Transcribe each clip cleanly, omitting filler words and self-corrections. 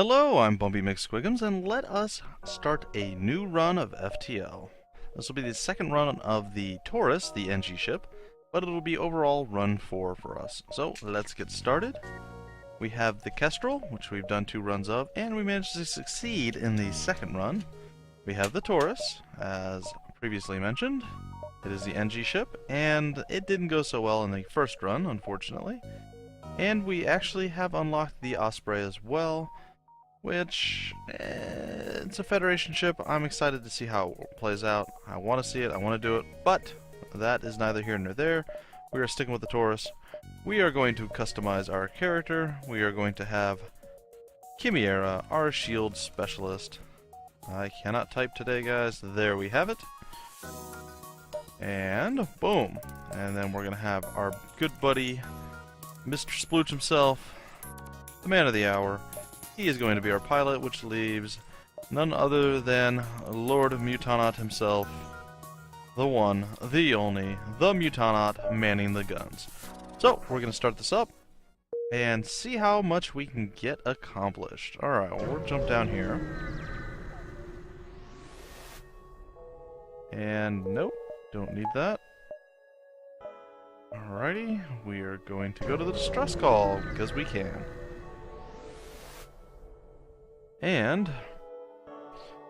Hello, I'm Bumpy McSquiggums, and let us start a new run of FTL. This will be the second run of the Taurus, the Engi ship, but it'll be overall run 4 for us. So let's get started. We have the Kestrel, which we've done 2 runs of, and we managed to succeed in the second run. We have the Taurus, as previously mentioned. It is the Engi ship, and it didn't go so well in the first run, unfortunately. And we actually have unlocked the Osprey as well, which, it's a Federation ship. I'm excited to see how it plays out. I want to see it, I want to do it, but that is neither here nor there. We are sticking with the Taurus. We are going to customize our character. We are going to have Chimera, our shield specialist. I cannot type today, guys. There we have it. And boom. And then we're going to have our good buddy, Mr. Splooch himself, the man of the hour. He is going to be our pilot, which leaves none other than Lord Mutanot himself, the one, the only, the Mutanot manning the guns. So, we're going to start this up and see how much we can get accomplished. Alright, well, we'll jump down here. And nope, don't need that. Alrighty, we are going to go to the distress call, because we can. And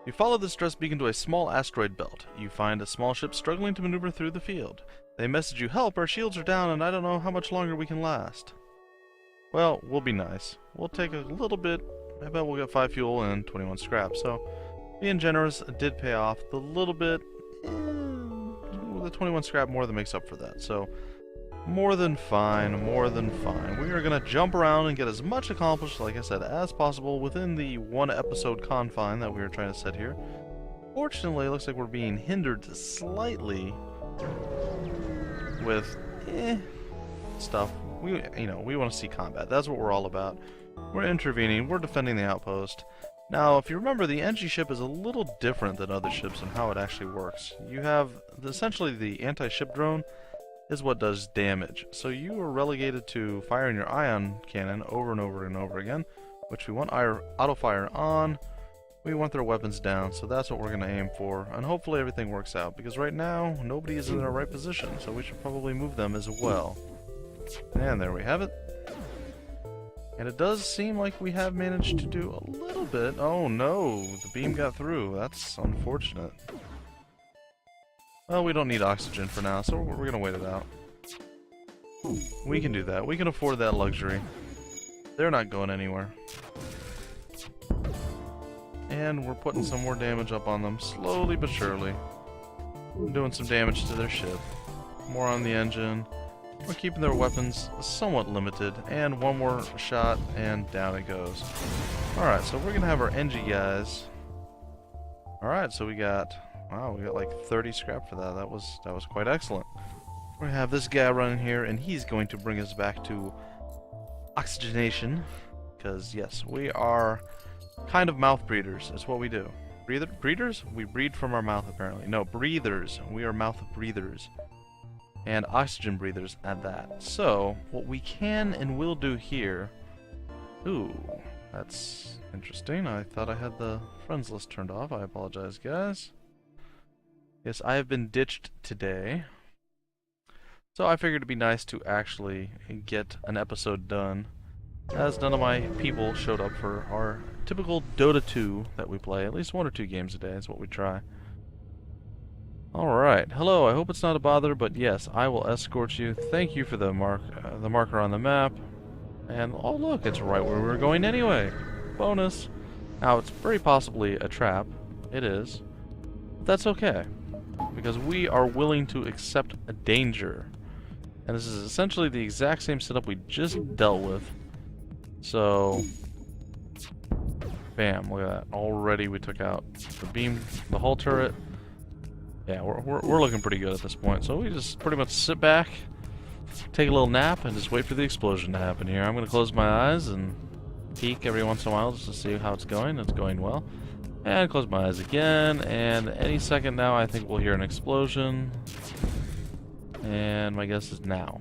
you follow the distress beacon to a small asteroid belt. You find a small ship struggling to maneuver through the field. They message you, "Help, our shields are down and I don't know how much longer we can last." Well, we'll be nice. We'll take a little bit. I bet we'll get 5 fuel and 21 scrap. So, being generous did pay off. The little bit, the 21 scrap more than makes up for that. So, more than fine, more than fine. We are going to jump around and get as much accomplished, like I said, as possible within the 1 episode confine that we were trying to set here. Fortunately, it looks like we're being hindered slightly with stuff. We want to see combat. That's what we're all about. We're intervening, we're defending the outpost. Now, if you remember, the Engi ship is a little different than other ships and how it actually works. You have essentially the anti-ship drone is what does damage. So you are relegated to firing your ion cannon over and over and over again, which we want our auto fire on. We want their weapons down, so that's what we're going to aim for, and hopefully everything works out, because right now nobody is in the right position, so we should probably move them as well. And there we have it. And it does seem like we have managed to do a little bit. Oh no, the beam got through. That's unfortunate. Well, we don't need oxygen for now, so we're going to wait it out. We can do that. We can afford that luxury. They're not going anywhere. And we're putting some more damage up on them, slowly but surely. Doing some damage to their ship. More on the engine. We're keeping their weapons somewhat limited. And one more shot, and down it goes. Alright, so we're going to have our Engi guys. Alright, so we got... Wow, we got like 30 scrap for that. That was quite excellent. We're gonna have this guy running here, and he's going to bring us back to oxygenation. Because yes, we are kind of mouth breathers. That's what we do. Breathers? We breathe from our mouth apparently. No, breathers. We are mouth breathers. And oxygen breathers at that. So, what we can and will do here... Ooh, that's interesting. I thought I had the friends list turned off. I apologize, guys. Yes, I have been ditched today. So I figured it'd be nice to actually get an episode done, as none of my people showed up for our typical Dota 2 that we play. At least 1 or 2 games a day is what we try. Alright, hello, I hope it's not a bother, but yes, I will escort you. Thank you for the marker on the map. And, oh look, it's right where we were going anyway. Bonus. Now, it's very possibly a trap. It is. But that's okay, because we are willing to accept a danger. And this is essentially the exact same setup we just dealt with. So, bam, look at that. Already we took out the beam, the hull turret. Yeah, we're looking pretty good at this point. So we just pretty much sit back, take a little nap, and just wait for the explosion to happen here. I'm going to close my eyes and peek every once in a while just to see how it's going. It's going well. And close my eyes again, and any second now I think we'll hear an explosion. And my guess is now.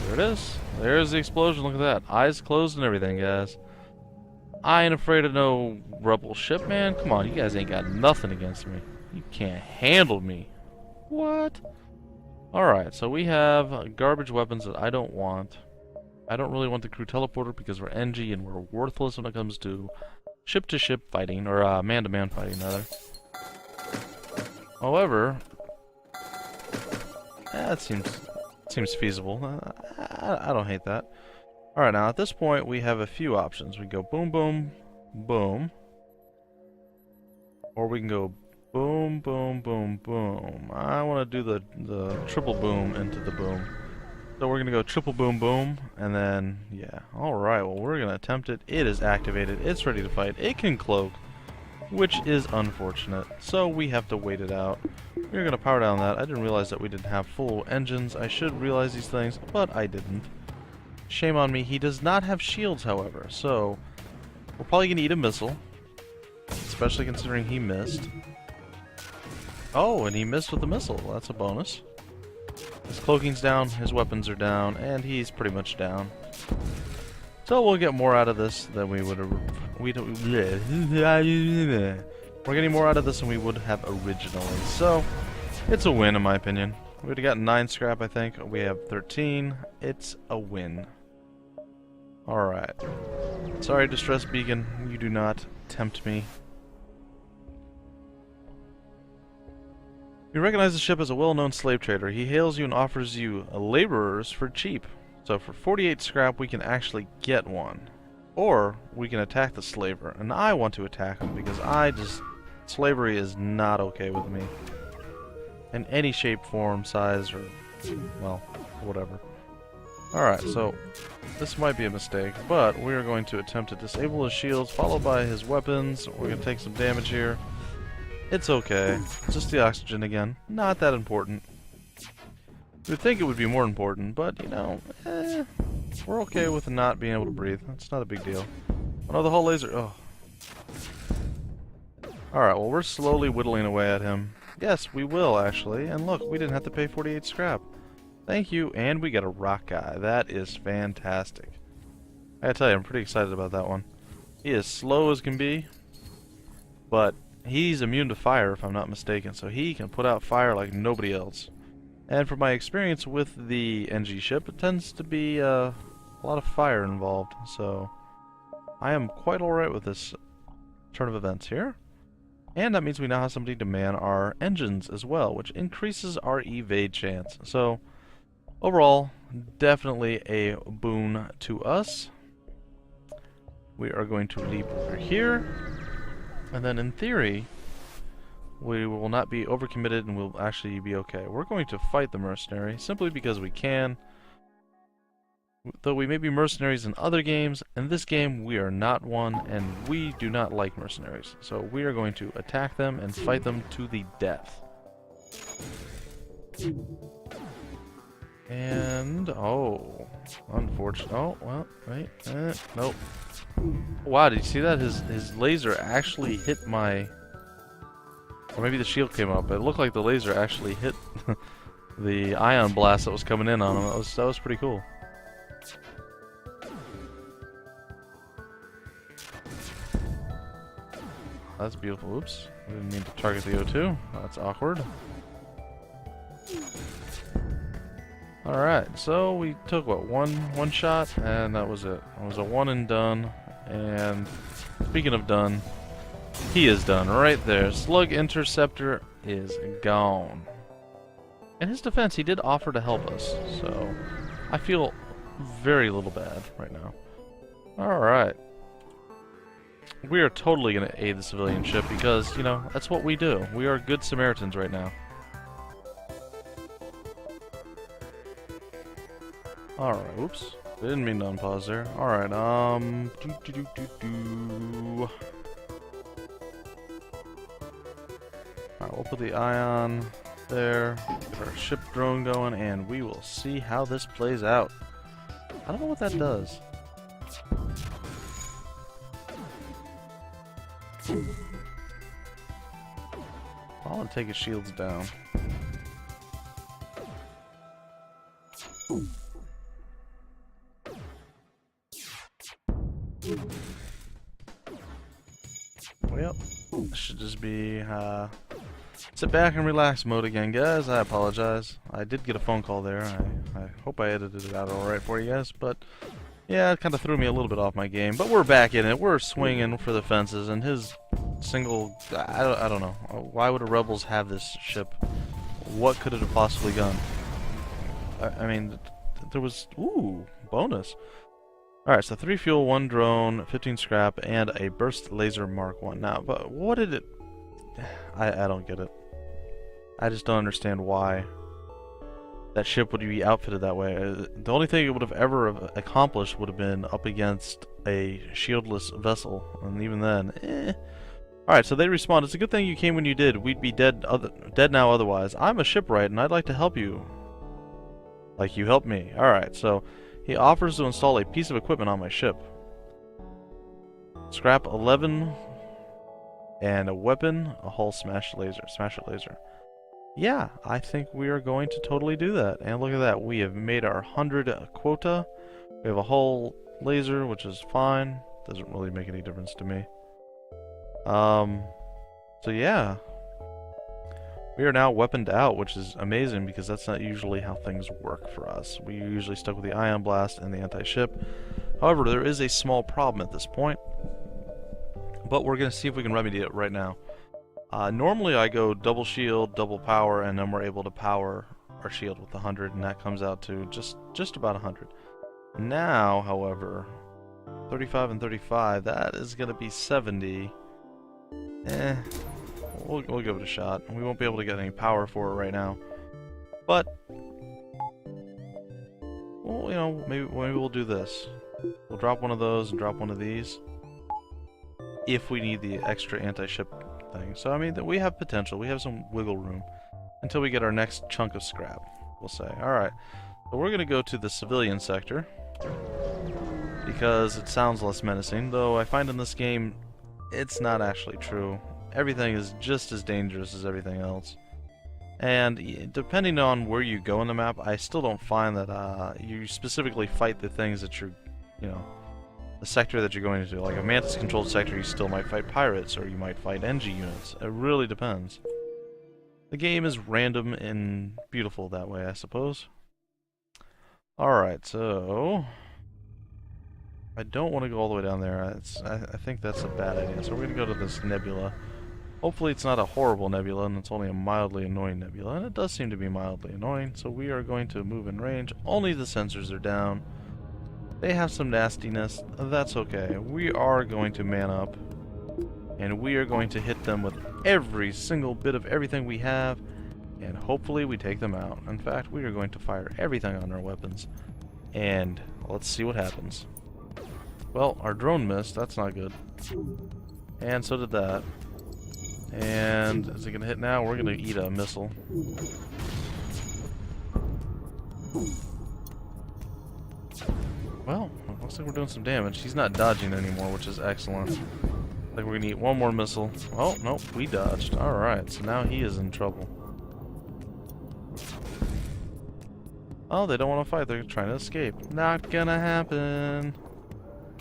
There it is. There's the explosion. Look at that. Eyes closed and everything, guys. I ain't afraid of no rebel ship, man. Come on, you guys ain't got nothing against me. You can't handle me. What? Alright, so we have garbage weapons that I don't want. I don't really want the crew teleporter because we're Engi and we're worthless when it comes to ship-to-ship fighting, or man-to-man fighting, rather. However, that seems feasible. I don't hate that. Alright, now at this point we have a few options. We go boom, boom, boom. Or we can go boom, boom, boom, boom. I want to do the triple boom into the boom. So we're going to go triple boom, boom, and then, yeah. Alright, well we're going to attempt it. It is activated. It's ready to fight. It can cloak, which is unfortunate. So we have to wait it out. We're going to power down that. I didn't realize that we didn't have full engines. I should realize these things, but I didn't. Shame on me. He does not have shields, however, so we're probably going to eat a missile, especially considering he missed. Oh, and he missed with the missile. That's a bonus. His cloaking's down, his weapons are down, and he's pretty much down. So we'll get more out of this than we would have... We're getting more out of this than we would have originally, so it's a win in my opinion. We would have gotten 9 scrap, I think. We have 13. It's a win. Alright. Sorry, Distress Beacon. You do not tempt me. You recognize the ship as a well-known slave trader. He hails you and offers you laborers for cheap. So for 48 scrap, we can actually get one. Or we can attack the slaver. And I want to attack him because slavery is not okay with me. In any shape, form, size, or, well, whatever. Alright, so this might be a mistake, but we are going to attempt to disable his shields, followed by his weapons. We're going to take some damage here. It's okay. Just the oxygen again. Not that important. You would think it would be more important, but, you know, we're okay with not being able to breathe. That's not a big deal. Oh no, the hull laser. Oh. Alright, well, we're slowly whittling away at him. Yes, we will, actually. And look, we didn't have to pay 48 scrap. Thank you, and we got a rock guy. That is fantastic. I gotta tell you, I'm pretty excited about that one. He is slow as can be, but he's immune to fire, if I'm not mistaken, so he can put out fire like nobody else. And from my experience with the Engi ship, it tends to be a lot of fire involved, so I am quite alright with this turn of events here. And that means we now have somebody to man our engines as well, which increases our evade chance. So, overall, definitely a boon to us. We are going to leap over here. And then, in theory, we will not be overcommitted and we'll actually be okay. We're going to fight the mercenary, simply because we can. Though we may be mercenaries in other games, in this game we are not one, and we do not like mercenaries. So we are going to attack them and fight them to the death. And, oh, unfortunate. Oh, well, wait, nope. Wow, did you see that? His laser actually hit my... Or maybe the shield came up, but it looked like the laser actually hit the ion blast that was coming in on him. That was pretty cool. That's beautiful. Oops. I didn't mean to target the O2. That's awkward. Alright, so we took, what, one shot? And that was it. It was a one and done. And speaking of done, he is done right there. Slug Interceptor is gone. In his defense, he did offer to help us. So I feel very little bad right now. Alright. We are totally going to aid the civilian ship because, you know, that's what we do. We are good Samaritans right now. Alright, oops. Didn't mean to unpause there. Alright, Alright, we'll put the ion there, get our ship drone going, and we will see how this plays out. I don't know what that does. I want to take his shields down. Well, should just be sit back and relax mode again, guys. I apologize. I did get a phone call there. I hope I edited it out alright for you guys, but yeah, it kind of threw me a little bit off my game. But we're back in it. We're swinging for the fences, and his single... I don't know. Why would the rebels have this ship? What could it have possibly done? I mean, there was... Ooh, bonus. Alright, so 3 fuel, 1 drone, 15 scrap, and a burst laser Mark 1. Now, but what did it... I don't get it. I just don't understand why that ship would be outfitted that way. The only thing it would have ever accomplished would have been up against a shieldless vessel, and even then, Alright, so they respond. It's a good thing you came when you did. We'd be dead now otherwise. I'm a shipwright, and I'd like to help you. Like you helped me. Alright, so he offers to install a piece of equipment on my ship. Scrap 11 and a weapon, a hull smasher laser. Yeah, I think we are going to totally do that. And look at that, we have made our 100 quota. We have a hull laser, which is fine. Doesn't really make any difference to me. So yeah. We are now weaponed out, which is amazing because that's not usually how things work for us. We usually stuck with the ion blast and the anti-ship. However, there is a small problem at this point. But we're going to see if we can remedy it right now. Normally I go double shield, double power, and then we're able to power our shield with 100, and that comes out to just about 100. Now, however, 35 and 35, that is going to be 70. We'll give it a shot. We won't be able to get any power for it right now. But, well, you know, maybe we'll do this. We'll drop one of those and drop one of these. If we need the extra anti-ship thing. So, I mean, we have potential. We have some wiggle room. Until we get our next chunk of scrap, we'll say. Alright. So we're going to go to the civilian sector. Because it sounds less menacing. Though I find in this game, it's not actually true. Everything is just as dangerous as everything else. And depending on where you go in the map, I still don't find that you specifically fight the things that you're, you know, the sector that you're going into. Like a Mantis-controlled sector, you still might fight pirates, or you might fight Engi units. It really depends. The game is random and beautiful that way, I suppose. Alright, so... I don't want to go all the way down there. I think that's a bad idea. So we're going to go to this nebula. Hopefully it's not a horrible nebula, and it's only a mildly annoying nebula. And it does seem to be mildly annoying, so we are going to move in range. Only the sensors are down. They have some nastiness. That's okay. We are going to man up. And we are going to hit them with every single bit of everything we have. And hopefully we take them out. In fact, we are going to fire everything on our weapons. And let's see what happens. Well, our drone missed. That's not good. And so did that. And is it going to hit now? We're going to eat a missile. Well, it looks like we're doing some damage. He's not dodging anymore, which is excellent. Like we're going to eat one more missile. Oh, nope, we dodged. Alright, so now he is in trouble. Oh, they don't want to fight. They're trying to escape. Not gonna happen.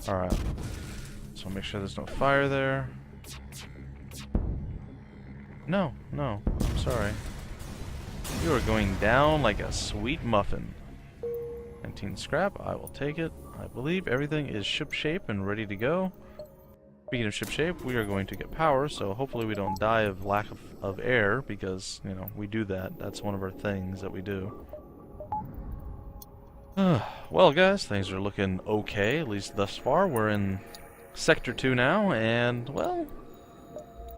Alright. So make sure there's no fire there. No, I'm sorry. You are going down like a sweet muffin. 19 scrap, I will take it. I believe everything is ship shape and ready to go. Speaking of ship shape, we are going to get power, so hopefully we don't die of lack of air, because, you know, we do that. That's one of our things that we do. Well, guys, things are looking okay, at least thus far. We're in Sector 2 now, and, well,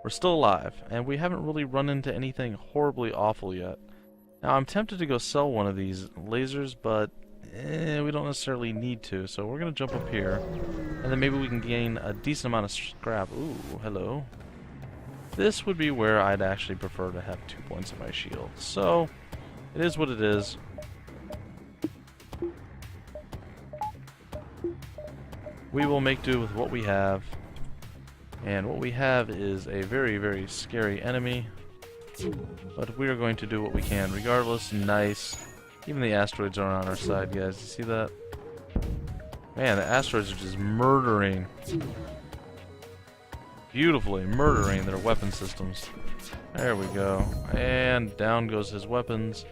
we're still alive, and we haven't really run into anything horribly awful yet. Now, I'm tempted to go sell one of these lasers, but we don't necessarily need to, so we're going to jump up here, and then maybe we can gain a decent amount of scrap. Ooh, hello. This would be where I'd actually prefer to have 2 points in my shield. So, it is what it is. We will make do with what we have. And what we have is a very, very scary enemy. But we are going to do what we can regardless. Nice. Even the asteroids are on our side, guys. You see that? Man, the asteroids are just murdering. Beautifully murdering their weapon systems. There we go. And down goes his weapons.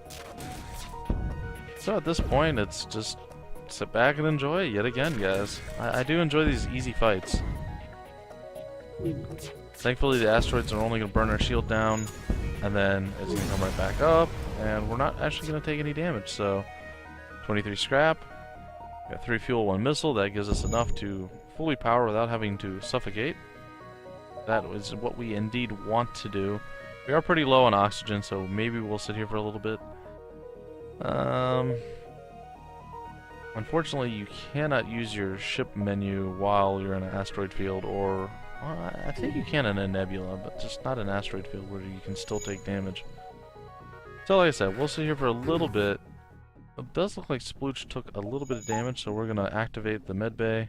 So at this point, it's just sit back and enjoy it yet again, guys. I do enjoy these easy fights. Thankfully, the asteroids are only going to burn our shield down, and then it's going to come right back up, and we're not actually going to take any damage. So, 23 scrap, got 3 fuel, 1 missile. That gives us enough to fully power without having to suffocate. That is what we indeed want to do. We are pretty low on oxygen, so maybe we'll sit here for a little bit. Unfortunately, you cannot use your ship menu while you're in an asteroid field, or well, I think you can in a nebula, but just not an asteroid field where you can still take damage. So like I said, we'll sit here for a little bit. It does look like Splooch took a little bit of damage, so we're going to activate the med bay.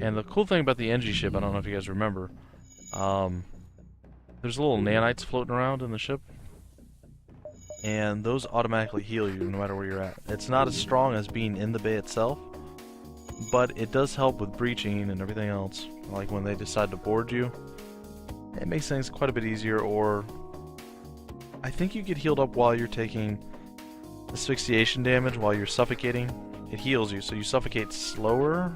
And the cool thing about the Engi ship, I don't know if you guys remember, there's little nanites floating around in the ship, and those automatically heal you no matter where you're at. It's not as strong as being in the bay itself, but it does help with breaching and everything else. Like when they decide to board you, it makes things quite a bit easier. Or I think you get healed up while you're taking asphyxiation damage, while you're suffocating. It heals you, so you suffocate slower.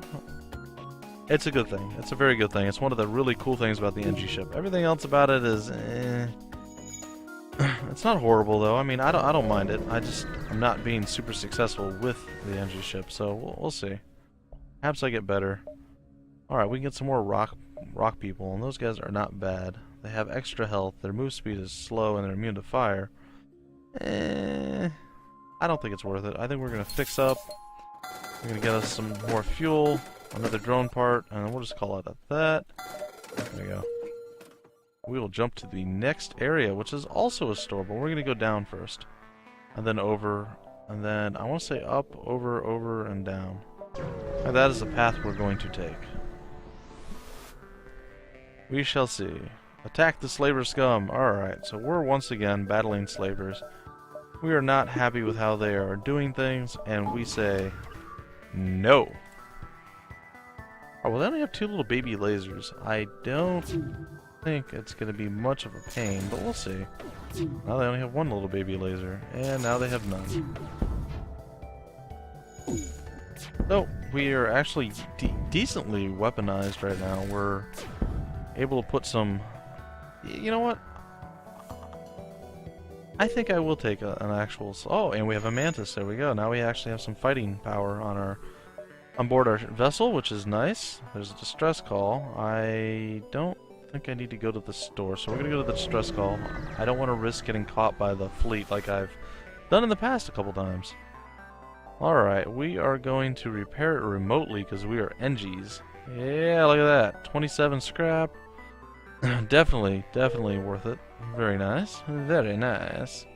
It's a good thing. It's a very good thing. It's one of the really cool things about the Engi ship. Everything else about it is It's not horrible though. I mean, I don't mind it. I'm not being super successful with the Engi ship, so we'll see. Perhaps I get better. Alright, we can get some more rock people, and those guys are not bad. They have extra health, their move speed is slow, and they're immune to fire. I don't think it's worth it. I think we're going to fix up. We're going to get us some more fuel, another drone part, and we'll just call it at that. There we go. We will jump to the next area, which is also a store, but we're going to go down first. And then over, and then I want to say up, over, and down. And that is the path we're going to take. We shall see. Attack the slaver scum. Alright, so we're once again battling slavers. We are not happy with how they are doing things, and we say no. Oh, well, they only have 2 little baby lasers. I don't think it's going to be much of a pain, but we'll see. Now they only have 1 little baby laser, and now they have none. So, we are actually decently weaponized right now. We're able to put some... You know what? I think I will take an actual... Oh, and we have a mantis. There we go. Now we actually have some fighting power on board our vessel, which is nice. There's a distress call. I don't think I need to go to the store, so we're going to go to the distress call. I don't want to risk getting caught by the fleet like I've done in the past a couple times. Alright, we are going to repair it remotely because we are Engis. Yeah, look at that. 27 scrap. Definitely worth it. Very nice. Very nice.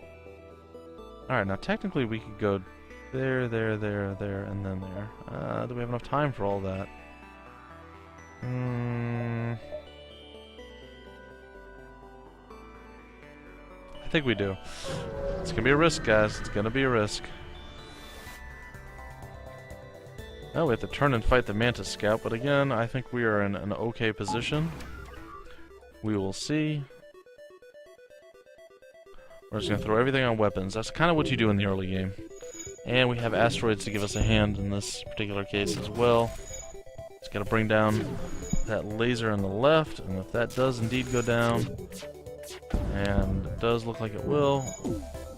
Alright, now technically we could go there, and then there. Do we have enough time for all that? I think we do. It's gonna be a risk, guys. It's gonna be a risk. Now we have to turn and fight the Mantis Scout, but again, I think we are in an okay position. We will see. We're just going to throw everything on weapons. That's kind of what you do in the early game. And we have asteroids to give us a hand in this particular case as well. Just got to bring down that laser on the left, and if that does indeed go down, and it does look like it will,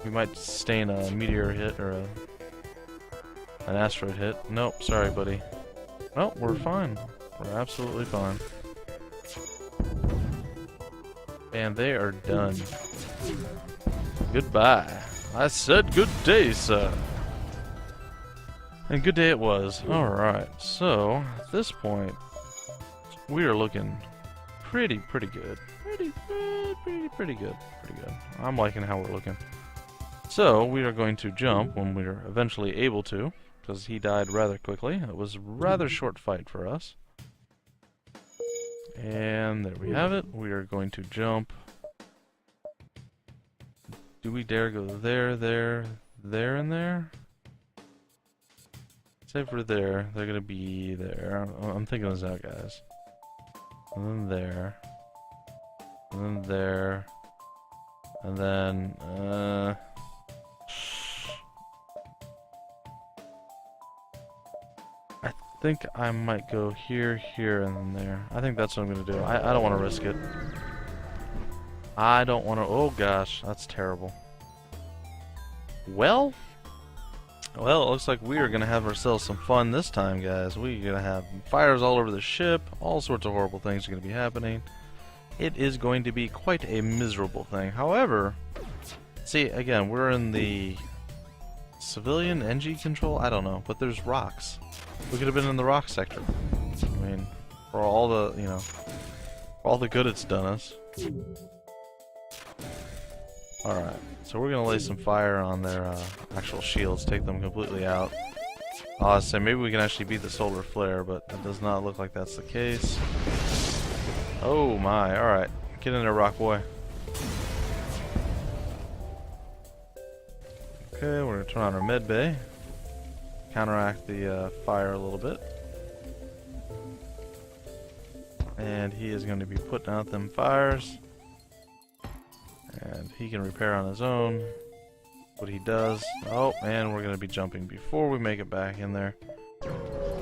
we might sustain a meteor hit or an asteroid hit. Nope, sorry buddy. Nope, we're fine. We're absolutely fine. And they are done. Goodbye. I said good day, sir. And good day it was. Alright, so at this point, we are looking pretty good. Pretty good. I'm liking how we're looking. So we are going to jump when we're eventually able to, because he died rather quickly. It was a rather short fight for us. And there we have it. We are going to jump. Do we dare go there, and there? Say for there, they're gonna be there. I'm thinking this out, guys. And then there. And then there. And then, I think I might go here, here, and then there. I think that's what I'm gonna do. I don't want to risk it. I don't want to. Oh gosh, that's terrible. Well, it looks like we are gonna have ourselves some fun this time, guys. We're gonna have fires all over the ship. All sorts of horrible things are gonna be happening. It is going to be quite a miserable thing. However, see, again, we're in the civilian Engi control. I don't know, but there's rocks. We could have been in the rock sector. I mean, for all the, you know, for all the good it's done us. Alright, so we're gonna lay some fire on their actual shields, take them completely out. I'll say maybe we can actually beat the solar flare, but it does not look like that's the case. Oh my, alright. Get in there, rock boy. Okay, we're gonna turn on our med bay. Counteract the fire a little bit. And he is going to be putting out them fires. And he can repair on his own. What he does. Oh, and we're going to be jumping before we make it back in there.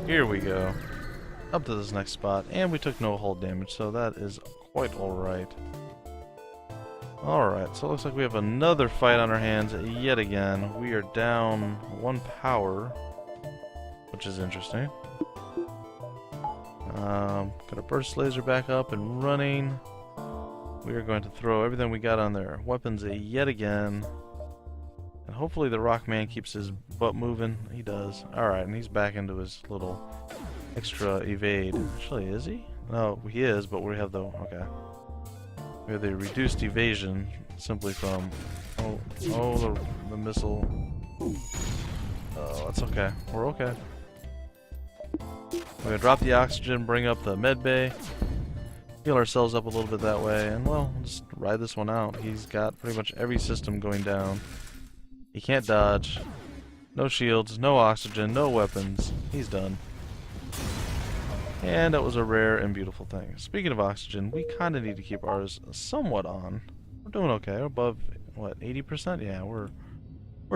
Here we go. Up to this next spot. And we took no hull damage, so that is quite alright. Alright, so it looks like we have another fight on our hands yet again. We are down 1 power, which is interesting. Got a burst laser back up and running. We are going to throw everything we got on their weapons yet again. And hopefully the Rockman keeps his butt moving. He does. Alright, and he's back into his little extra evade. Actually, is he? No, he is, but we have the... Okay. We have the reduced evasion simply from... Oh, the missile. Oh, that's okay. We're okay. We're gonna drop the oxygen, bring up the med bay, heal ourselves up a little bit that way, and well, just ride this one out. He's got pretty much every system going down. He can't dodge. No shields, no oxygen, no weapons. He's done. And that was a rare and beautiful thing. Speaking of oxygen, we kind of need to keep ours somewhat on. We're doing okay. We're above, what, 80%? Yeah, we're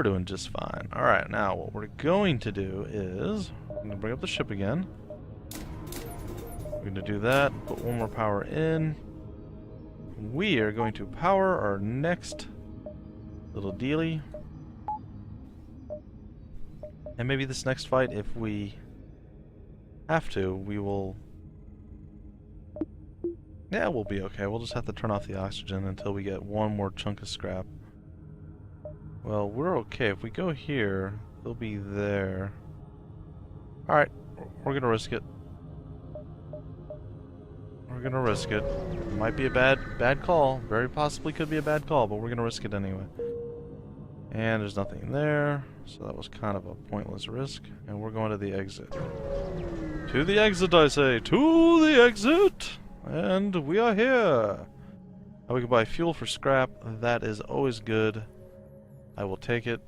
doing just fine. Alright, now what we're going to do is... I'm going to bring up the ship again. We're going to do that. Put 1 more power in. We are going to power our next little dealie. And maybe this next fight, if we have to, we will... Yeah, we'll be okay. We'll just have to turn off the oxygen until we get 1 more chunk of scrap. Well, we're okay. If we go here, they'll be there. Alright, we're gonna risk it. We're gonna risk it. It might be a bad call. Very possibly could be a bad call, but we're gonna risk it anyway. And there's nothing there, so that was kind of a pointless risk. And we're going to the exit. To the exit, I say! To the exit! And we are here! Now we can buy fuel for scrap. That is always good. I will take it.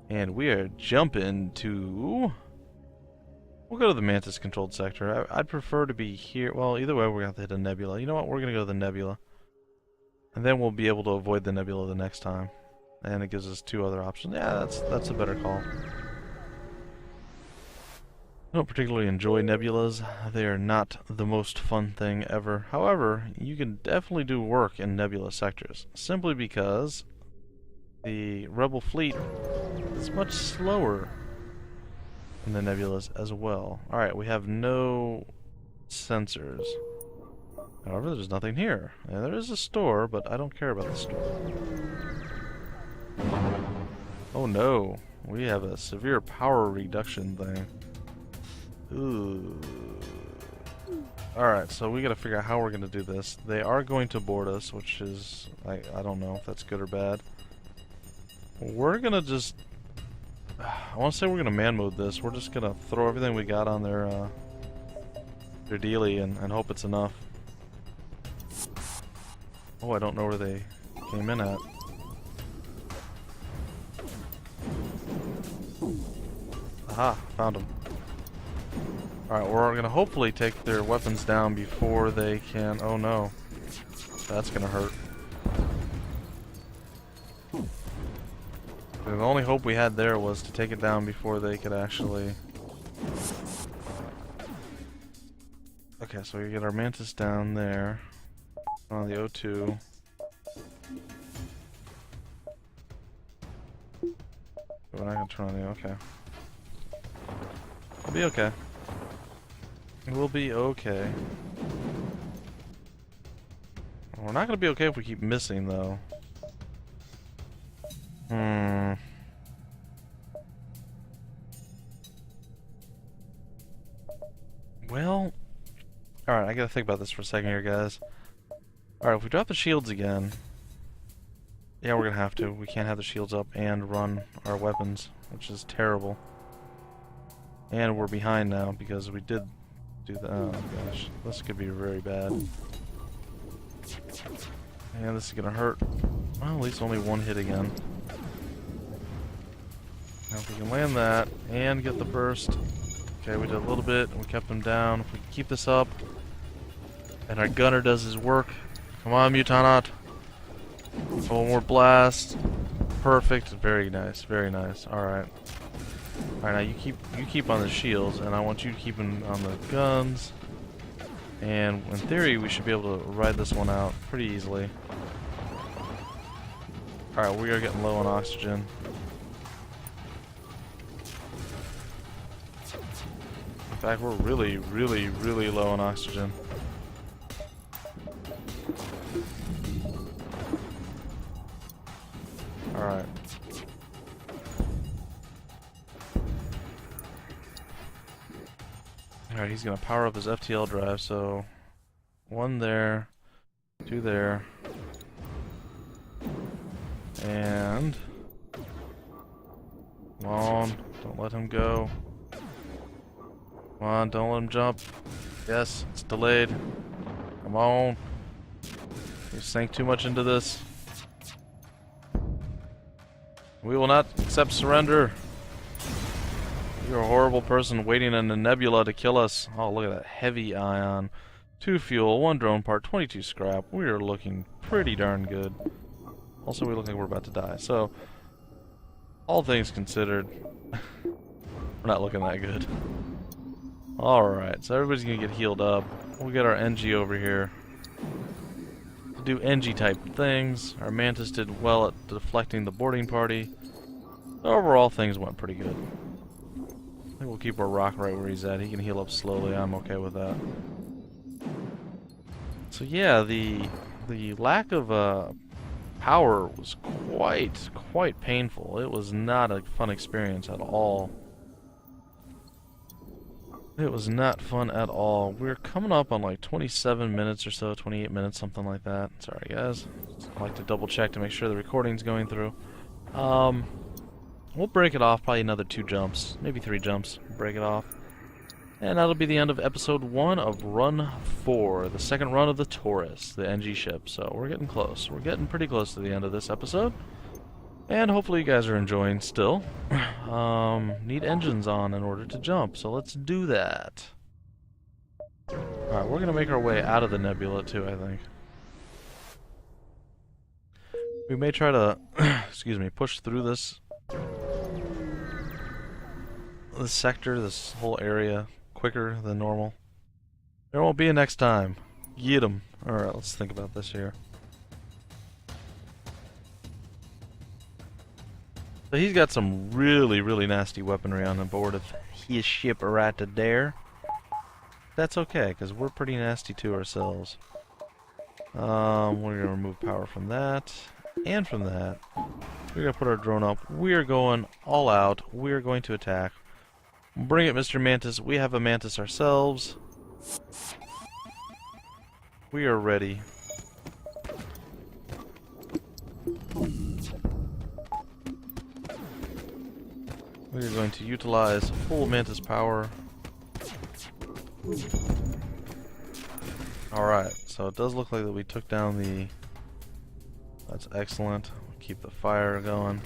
And we are jumping to... We'll go to the Mantis-controlled sector. I'd prefer to be here. Well, either way, we're going to have to hit a nebula. You know what? We're going to go to the nebula. And then we'll be able to avoid the nebula the next time. And it gives us 2 other options. Yeah, that's a better call. I don't particularly enjoy nebulas. They are not the most fun thing ever. However, you can definitely do work in nebula sectors. Simply because the Rebel fleet is much slower than the nebulas as well. Alright, we have no sensors. However, there's nothing here. And there is a store, but I don't care about the store. Oh no, we have a severe power reduction thing. Ooh. Alright, so we gotta figure out how we're gonna do this. They are going to board us, which is... I don't know if that's good or bad. We're gonna just... I want to say we're gonna man mode this. We're just gonna throw everything we got on their dealie and hope it's enough. Oh, I don't know where they came in at. Aha, found them. Alright, we're gonna hopefully take their weapons down before they can... Oh no. That's gonna hurt. The only hope we had there was to take it down before they could actually... Okay, so we get our mantis down there. On the O2. We're not gonna turn on the... Okay. We'll be okay. We'll be okay. We're not gonna be okay if we keep missing, though. Well... Alright, I gotta think about this for a second here, guys. Alright, if we drop the shields again... Yeah, we're gonna have to. We can't have the shields up and run our weapons, which is terrible. And we're behind now, because we did do that. Oh gosh, this could be very bad. And this is gonna hurt. Well, at least only one hit again. Now if we can land that and get the burst. Okay, we did a little bit and we kept them down. If we can keep this up and our gunner does his work. Come on, Mutanot. One more blast. Perfect. Very nice, very nice. Alright. Alright, now you keep on the shields and I want you to keep on the guns. And in theory we should be able to ride this one out pretty easily. Alright, we are getting low on oxygen. In fact, we're really, really, really low on oxygen. Alright. Alright, he's gonna power up his FTL drive, so... One there, two there. And... Come on, don't let him go. Come on, don't let him jump. Yes, it's delayed. Come on. You sank too much into this. We will not accept surrender. You're a horrible person waiting in a nebula to kill us. Oh, look at that heavy ion. 2 fuel, 1 drone part, 22 scrap. We are looking pretty darn good. Also, we look like we're about to die. So, all things considered, we're not looking that good. Alright, so everybody's gonna get healed up. We'll get our Engi over here to do Engi type things. Our mantis did well at deflecting the boarding party. Overall, things went pretty good. I think we'll keep our rock right where he's at. He can heal up slowly. I'm okay with that. So yeah, the lack of power was quite painful. It was not a fun experience at all. It was not fun at all. We're coming up on like 27 minutes or so, 28 minutes, something like that. Sorry guys. I like to double check to make sure the recording's going through. We'll break it off, probably another 2 jumps, maybe 3 jumps, break it off. And that'll be the end of episode 1 of Run 4, the second run of the Taurus, the Engi ship. So we're getting close. We're getting pretty close to the end of this episode. And hopefully you guys are enjoying still. Need engines on in order to jump, so let's do that. Alright, we're gonna make our way out of the nebula too, I think. We may try to, excuse me, push through this sector, this whole area, quicker than normal. There won't be a next time. Get 'em. Alright, let's think about this here. So he's got some really, really nasty weaponry on board of his ship right there. That's okay, because we're pretty nasty too ourselves. We're going to remove power from that, and from that. We're going to put our drone up. We are going all out. We are going to attack. Bring it, Mr. Mantis. We have a Mantis ourselves. We are ready. We are going to utilize full Mantis power. Alright, so it does look like that we took down the... That's excellent. We'll keep the fire going.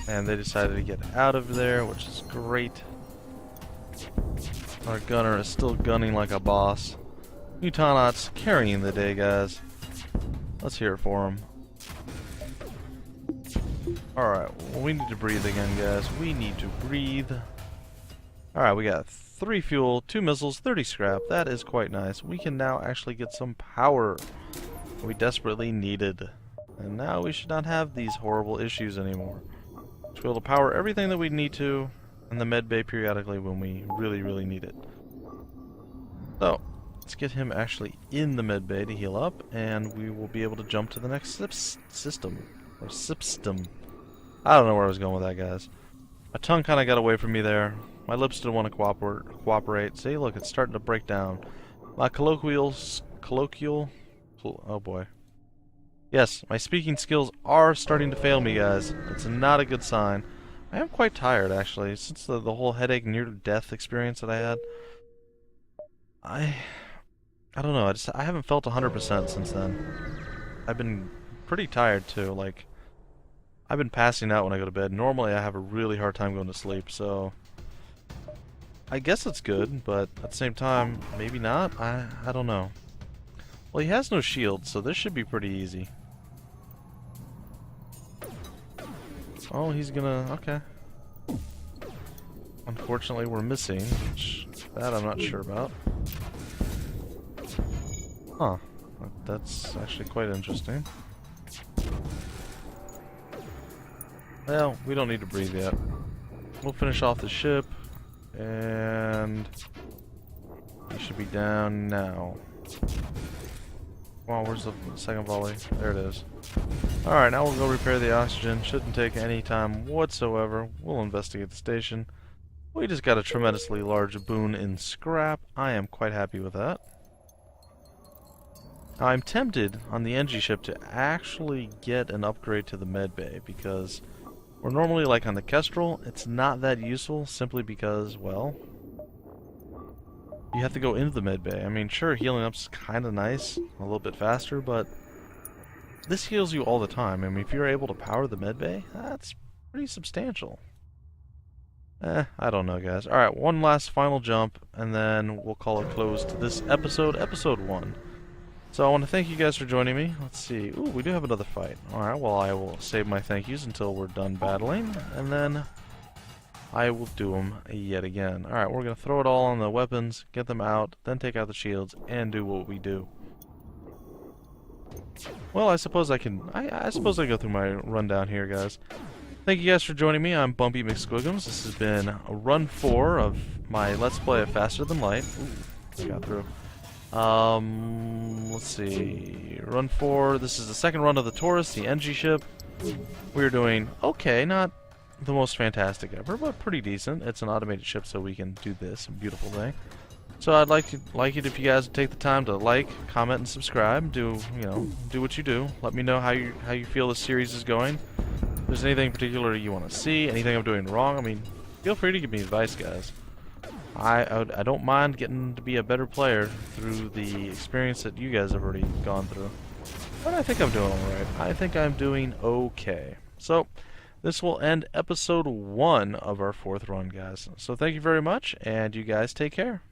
And they decided to get out of there, which is great. Our gunner is still gunning like a boss. Mutanot's carrying the day, guys. Let's hear it for him. Alright, well, we need to breathe again, guys. We need to breathe. Alright, we got 3 fuel, 2 missiles, 30 scrap. That is quite nice. We can now actually get some power we desperately needed. And now we should not have these horrible issues anymore. We'll be able to power everything that we need to in the med bay periodically when we really, really need it. So, let's get him actually in the med bay to heal up, and we will be able to jump to the next system. Or system. I don't know where I was going with that, guys. My tongue kind of got away from me there. My lips didn't want to cooperate. See, look, it's starting to break down. My colloquial... Oh boy. Yes, my speaking skills are starting to fail me, guys. It's not a good sign. I am quite tired, actually, since the whole headache near-death experience that I had. I don't know, I haven't felt 100% since then. I've been pretty tired, too. Like, I've been passing out when I go to bed. Normally, I have a really hard time going to sleep, so... I guess it's good, but at the same time, maybe not? I don't know. Well, he has no shield, so this should be pretty easy. Oh, he's gonna... okay. Unfortunately, we're missing, which... that I'm not sure about. Huh. That's actually quite interesting. Well, we don't need to breathe yet. We'll finish off the ship, and... he should be down now. Wow, where's the second volley? There it is. Alright, now we'll go repair the oxygen. Shouldn't take any time whatsoever. We'll investigate the station. We just got a tremendously large boon in scrap. I am quite happy with that. Now, I'm tempted on the Engi ship to actually get an upgrade to the medbay, because we're normally like on the Kestrel. It's not that useful simply because, well, you have to go into the medbay. I mean, sure, healing up's kind of nice, a little bit faster, but this heals you all the time. I mean, if you're able to power the medbay, that's pretty substantial. I don't know, guys. Alright, one last final jump, and then we'll call it close to this episode, episode 1. So I want to thank you guys for joining me. Let's see. Ooh, we do have another fight. Alright, well, I will save my thank yous until we're done battling, and then I will do them yet again. Alright, we're going to throw it all on the weapons, get them out, then take out the shields, and do what we do. Well, I suppose I can... I suppose I go through my rundown here, guys. Thank you guys for joining me. I'm Bumpy McSquigums. This has been run 4 of my Let's Play of Faster Than Light. Ooh, I got through. Let's see. Run 4. This is the second run of the Taurus, the Engi ship. We're doing okay, not the most fantastic ever, but pretty decent. It's an automated ship, so we can do this beautiful thing. So I'd like it if you guys would take the time to like, comment, and subscribe. Do what you do. Let me know how you feel this series is going. If there's anything particular you want to see, anything I'm doing wrong, I mean, feel free to give me advice, guys. I don't mind getting to be a better player through the experience that you guys have already gone through. But I think I'm doing alright. I think I'm doing okay. So, this will end episode 1 of our 4th run, guys. So thank you very much, and you guys take care.